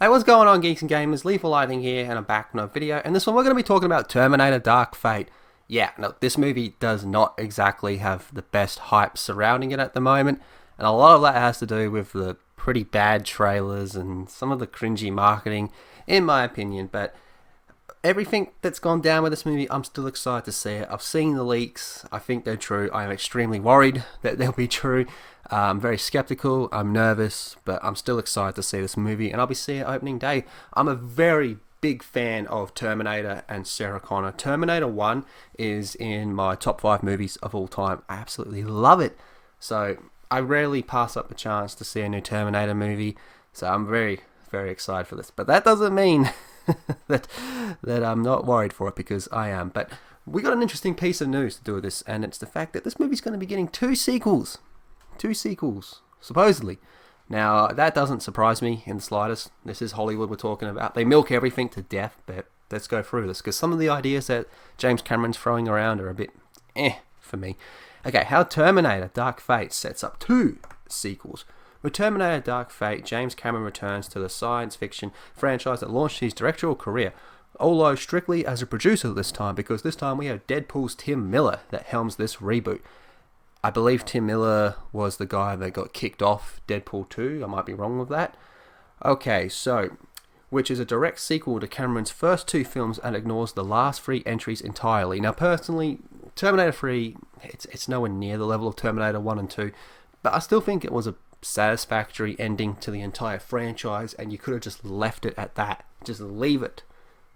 Hey, what's going on, Geeks and Gamers? Lethal Lighting here, and I'm back with another video. And this one, we're going to be talking about Terminator Dark Fate. Yeah, no, this movie does not exactly have the best hype surrounding it at the moment, and a lot of that has to do with the pretty bad trailers and some of the cringy marketing, in my opinion. But everything that's gone down with this movie, I'm still excited to see it. I've seen the leaks. I think they're true. I am extremely worried that they'll be true. I'm very skeptical. I'm nervous, but I'm still excited to see this movie, and I'll be seeing it opening day. I'm a very big fan of Terminator and Sarah Connor. Terminator 1 is in my top 5 movies of all time. I absolutely love it. So I rarely pass up the chance to see a new Terminator movie. So I'm very, very excited for this. But that doesn't mean that I'm not worried for it, because I am. But we got an interesting piece of news to do with this, and it's the fact that this movie's going to be getting 2 sequels. 2 sequels, supposedly. Now, that doesn't surprise me in the slightest. This is Hollywood we're talking about. They milk everything to death, but let's go through this, because some of the ideas that James Cameron's throwing around are a bit for me. Okay, how Terminator Dark Fate sets up 2 sequels. With Terminator Dark Fate, James Cameron returns to the science fiction franchise that launched his directorial career, although strictly as a producer this time, because this time we have Deadpool's Tim Miller that helms this reboot. I believe Tim Miller was the guy that got kicked off Deadpool 2. I might be wrong with that. Okay, so, which is a direct sequel to Cameron's first 2 films and ignores the last 3 entries entirely. Now, personally, Terminator 3, it's nowhere near the level of Terminator 1 and 2, but I still think it was a satisfactory ending to the entire franchise, and you could have just left it at that. Just leave it.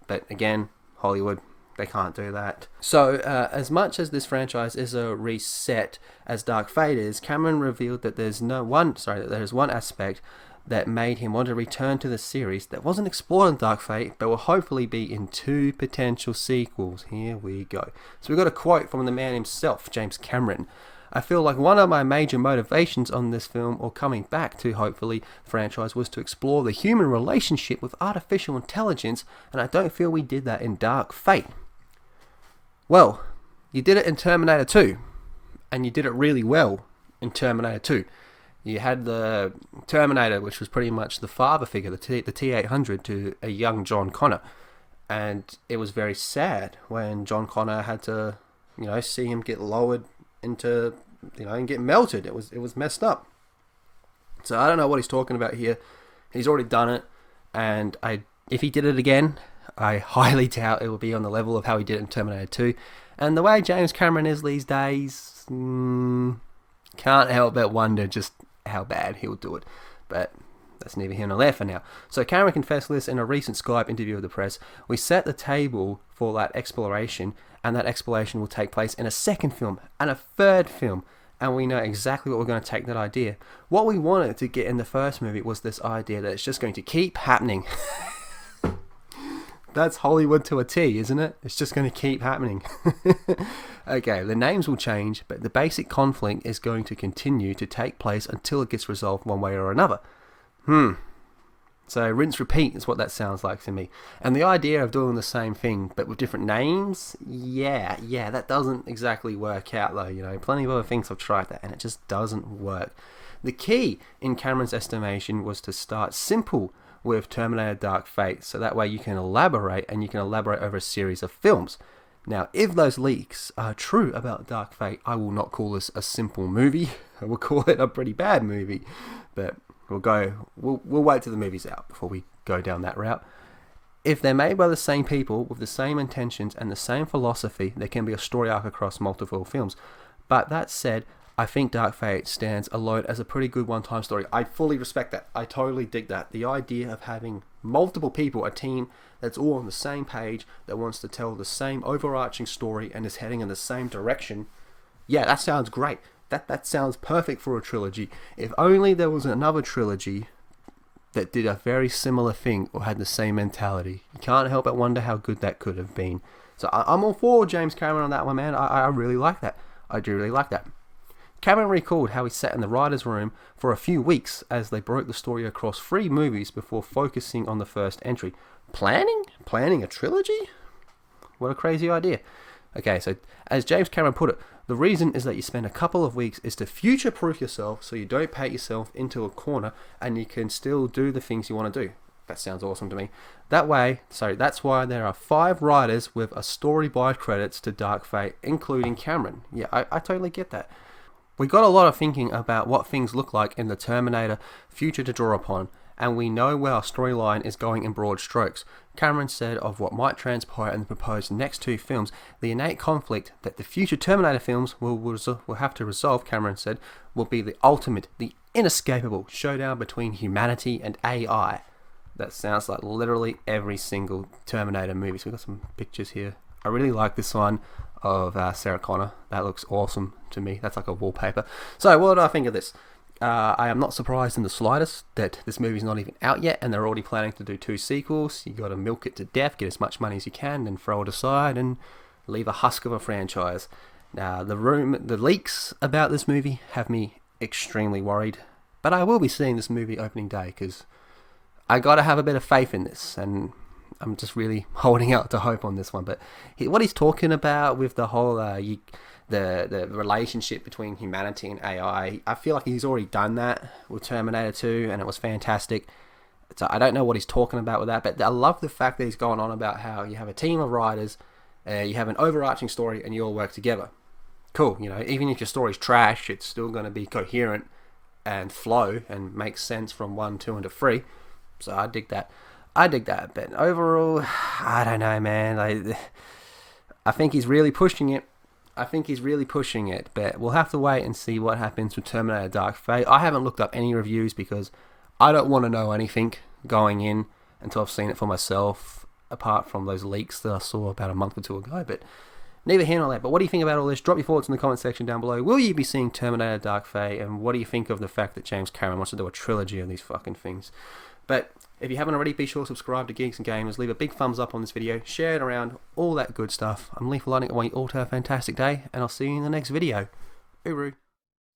But again, Hollywood, they can't do that. So, as much as this franchise is a reset as Dark Fate is, Cameron revealed that there's one aspect that made him want to return to the series that wasn't explored in Dark Fate, but will hopefully be in 2 potential sequels. Here we go. So we got a quote from the man himself, James Cameron. I feel like one of my major motivations on this film, or coming back to, hopefully, the franchise, was to explore the human relationship with artificial intelligence, and I don't feel we did that in Dark Fate. Well, you did it in Terminator 2, and you did it really well in Terminator 2. You had the Terminator, which was pretty much the father figure, the T-800 to a young John Connor, and it was very sad when John Connor had to, see him get lowered into, and get melted. It was messed up. So I don't know what he's talking about here. He's already done it, and if he did it again, I highly doubt it will be on the level of how he did it in Terminator 2. And the way James Cameron is these days, can't help but wonder just how bad he'll do it. But that's neither here nor there for now. So Cameron confessed this in a recent Skype interview with the press. We set the table for that exploration, and that exploration will take place in a second film and a third film. And we know exactly what we're going to take that idea. What we wanted to get in the first movie was this idea that it's just going to keep happening. That's Hollywood to a T, isn't it? It's just going to keep happening. Okay, the names will change, but the basic conflict is going to continue to take place until it gets resolved one way or another. So rinse repeat is what that sounds like to me. And the idea of doing the same thing but with different names, yeah, that doesn't exactly work out though. Plenty of other things I've tried that, and it just doesn't work. The key, in Cameron's estimation, was to start simple with Terminator Dark Fate, so that way you can elaborate, and you can elaborate over a series of films. Now, if those leaks are true about Dark Fate, I will not call this a simple movie. I will call it a pretty bad movie. But we'll wait till the movie's out before we go down that route. If they're made by the same people with the same intentions and the same philosophy, there can be a story arc across multiple films. But that said, I think Dark Fate stands alone as a pretty good one-time story. I fully respect that. I totally dig that. The idea of having multiple people, a team that's all on the same page, that wants to tell the same overarching story and is heading in the same direction. Yeah, that sounds great. That sounds perfect for a trilogy. If only there was another trilogy that did a very similar thing or had the same mentality. You can't help but wonder how good that could have been. So I'm all for James Cameron on that one, man. I really like that. I do really like that. Cameron recalled how he sat in the writer's room for a few weeks as they broke the story across 3 movies before focusing on the first entry. Planning a trilogy? What a crazy idea. Okay, so as James Cameron put it, the reason is that you spend a couple of weeks is to future-proof yourself so you don't paint yourself into a corner and you can still do the things you want to do. That sounds awesome to me. That's why there are 5 writers with a story by credits to Dark Fate, including Cameron. Yeah, I totally get that. We got a lot of thinking about what things look like in the Terminator future to draw upon, and we know where our storyline is going in broad strokes. Cameron said of what might transpire in the proposed next 2 films, the innate conflict that the future Terminator films will have to resolve, Cameron said, will be the ultimate, the inescapable showdown between humanity and AI. That sounds like literally every single Terminator movie. So we've got some pictures here. I really like this one of Sarah Connor. That looks awesome to me. That's like a wallpaper. So what do I think of this? I am not surprised in the slightest that this movie's not even out yet and they're already planning to do 2 sequels. You got to milk it to death, get as much money as you can, then throw it aside and leave a husk of a franchise. Now, the leaks about this movie have me extremely worried, but I will be seeing this movie opening day because I got to have a bit of faith in this, and I'm just really holding out to hope on this one. But what he's talking about with the whole the relationship between humanity and AI, I feel like he's already done that with Terminator 2, and it was fantastic. So I don't know what he's talking about with that, but I love the fact that he's going on about how you have a team of writers, you have an overarching story, and you all work together. Cool, even if your story's trash, it's still going to be coherent and flow and make sense from 1, 2, and 3. So I dig that. But overall, I don't know, man. I think he's really pushing it. But we'll have to wait and see what happens with Terminator Dark Fate. I haven't looked up any reviews because I don't want to know anything going in until I've seen it for myself, apart from those leaks that I saw about a month or 2 ago. But neither here nor there. But what do you think about all this? Drop your thoughts in the comment section down below. Will you be seeing Terminator Dark Fate? And what do you think of the fact that James Cameron wants to do a trilogy of these fucking things? But if you haven't already, be sure to subscribe to Geeks and Gamers. Leave a big thumbs up on this video. Share it around. All that good stuff. I'm Lethal Lightning. I want you all to have a fantastic day. And I'll see you in the next video. Uru.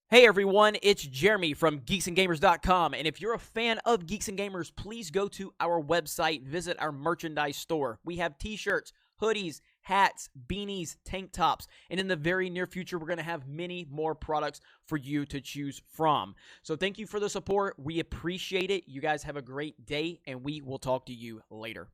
Hey everyone, it's Jeremy from geeksandgamers.com, and if you're a fan of Geeks and Gamers, please go to our website, visit our merchandise store. We have t-shirts, hoodies, hats, beanies, tank tops, and in the very near future, we're going to have many more products for you to choose from. So thank you for the support. We appreciate it. You guys have a great day, and we will talk to you later.